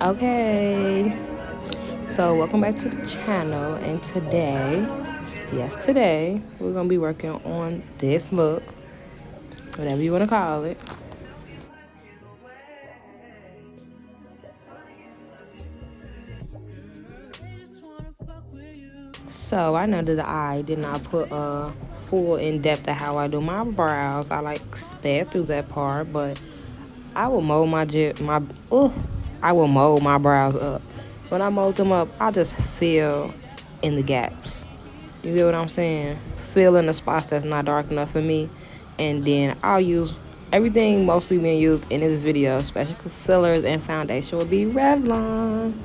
Okay, so welcome back to the channel, and today, yes, today we're gonna be working on this look, whatever you want to call it. So I know that I did not put a full in-depth of how I do my brows. I like sped through that part, but I will mold I will mold my brows up. When I mold them up, I just fill in the gaps. You get what I'm saying? Fill in the spots that's not dark enough for me, and then I'll use everything mostly being used in this video, especially concealers and foundation, will be Revlon.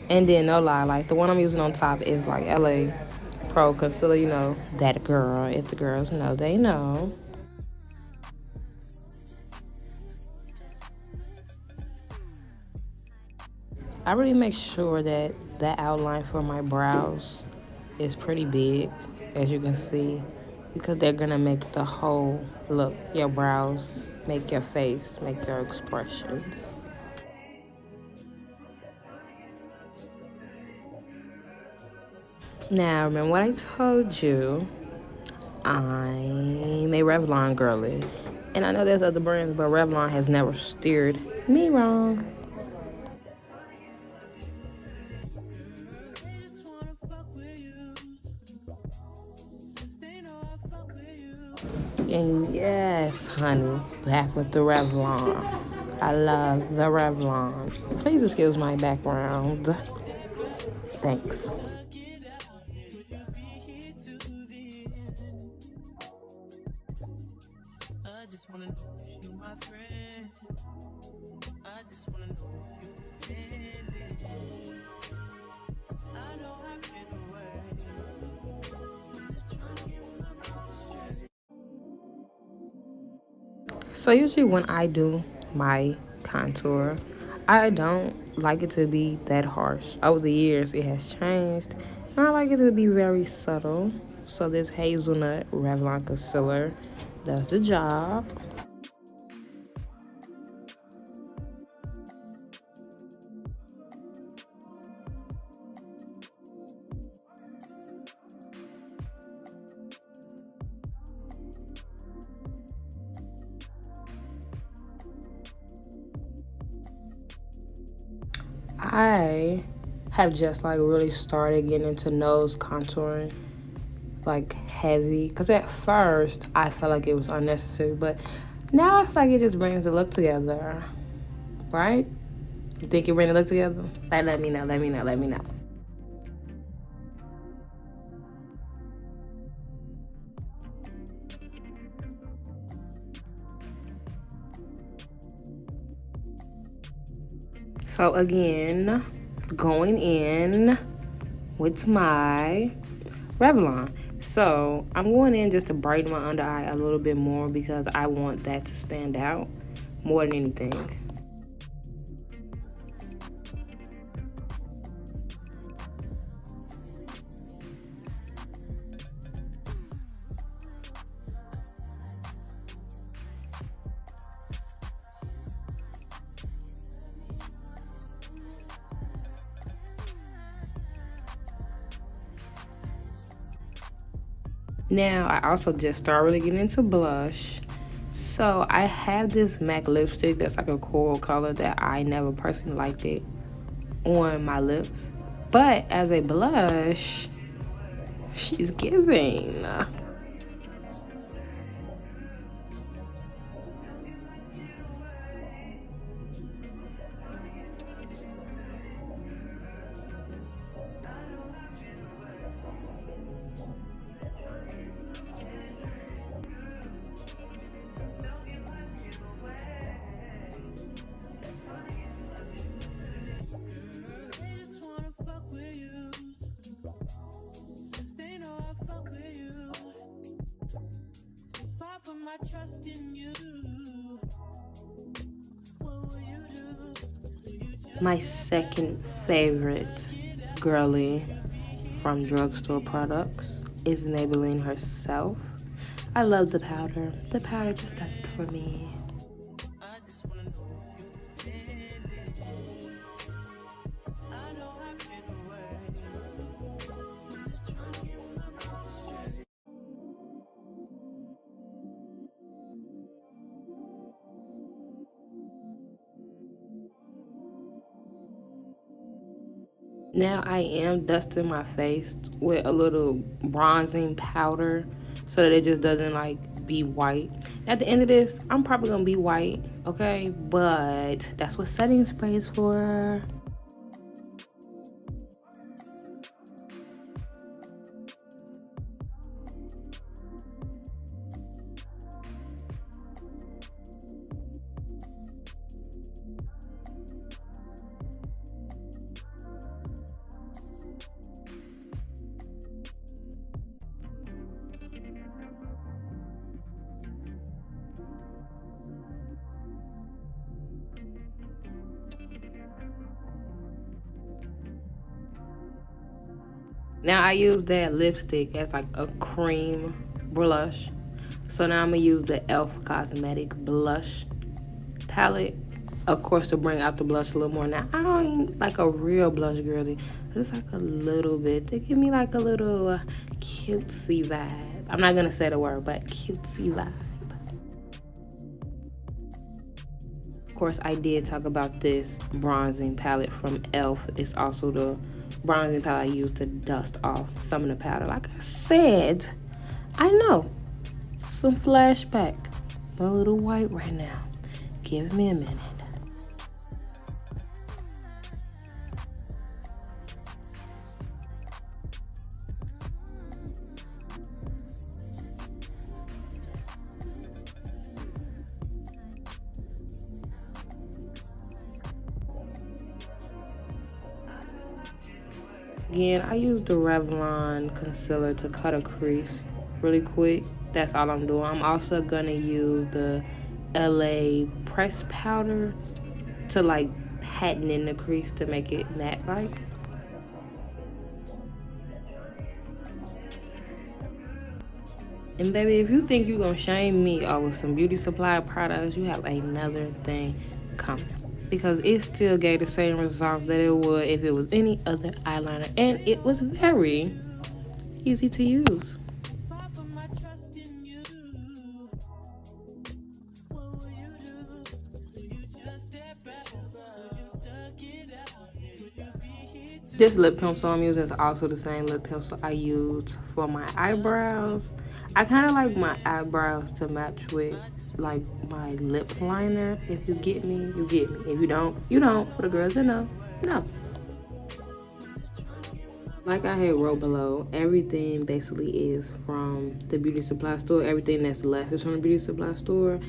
And then no lie, like the one I'm using on top is like LA Pro Concealer, you know, that girl. If the girls know, they know. I really make sure that that outline for my brows is pretty big, as you can see, because they're gonna make the whole look. Your brows make your face, make your expressions. Now, remember what I told you? I'm a Revlon girly. And I know there's other brands, but Revlon has never steered me wrong. And yes, honey, back with the Revlon. I love the Revlon. Please excuse my background. Thanks. So usually when I do my contour, I don't like it to be that harsh. Over the years, it has changed. And I like it to be very subtle. So this hazelnut Revlon concealer does the job. I have just like really started getting into nose contouring like heavy, because at first I felt like it was unnecessary, but now I feel like it just brings the look together, right? You think it brings the look together? Like, let me know. So again, going in with my Revlon. So I'm going in just to brighten my under eye a little bit more, because I want that to stand out more than anything. Now, I also just started really getting into blush. So I have this MAC lipstick that's like a coral color that I never personally liked it on my lips. But as a blush, she's giving. Trust in you. What My second favorite girly from drugstore products is Maybelline herself. I love the powder. The powder just does it for me. Now I am dusting my face with a little bronzing powder so that it just doesn't like be white. At the end of this, I'm probably gonna be white, okay? But that's what setting spray is for. Now I use that lipstick as like a cream blush. So now I'm gonna use the e.l.f. Cosmetic blush palette, of course, to bring out the blush a little more. Now I ain't like a real blush girly, just like a little bit to give me like a little cutesy vibe. I'm not gonna say the word, but cutesy vibe. Of course, I did talk about this bronzing palette from e.l.f. It's also the bronzing palette I use to dust off some of the powder. Like I said, I know, some flashback. I'm a little white right now. Give me a minute. Again, I use the Revlon concealer to cut a crease really quick. That's all I'm doing. I'm also gonna use the LA pressed powder to like pattern in the crease to make it matte like. And baby, if you think you're gonna shame me over some beauty supply products, you have another thing coming. Because it still gave the same results that it would if it was any other eyeliner. And it was very easy to use. This lip pencil I'm using is also the same lip pencil I used for my eyebrows. I kind of like my eyebrows to match with like my lip liner. If you get me, you get me. If you don't, you don't. For the girls that know, no. Like I had wrote below, everything basically is from the beauty supply store. Everything that's left is from the beauty supply store.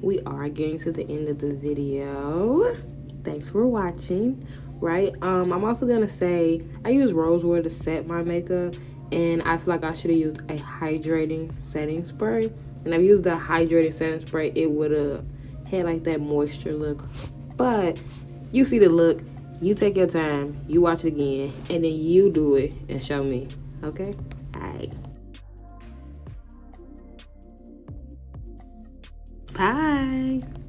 We are getting to the end of the video. Thanks for watching. Right, I'm also gonna say I use rose water to set my makeup, and I feel like I should have used a hydrating setting spray. And I've used the hydrating setting spray, it would have had like that moisture look. But you see the look, you take your time, you watch it again, and then you do it and show me. Okay? Alright. Bye.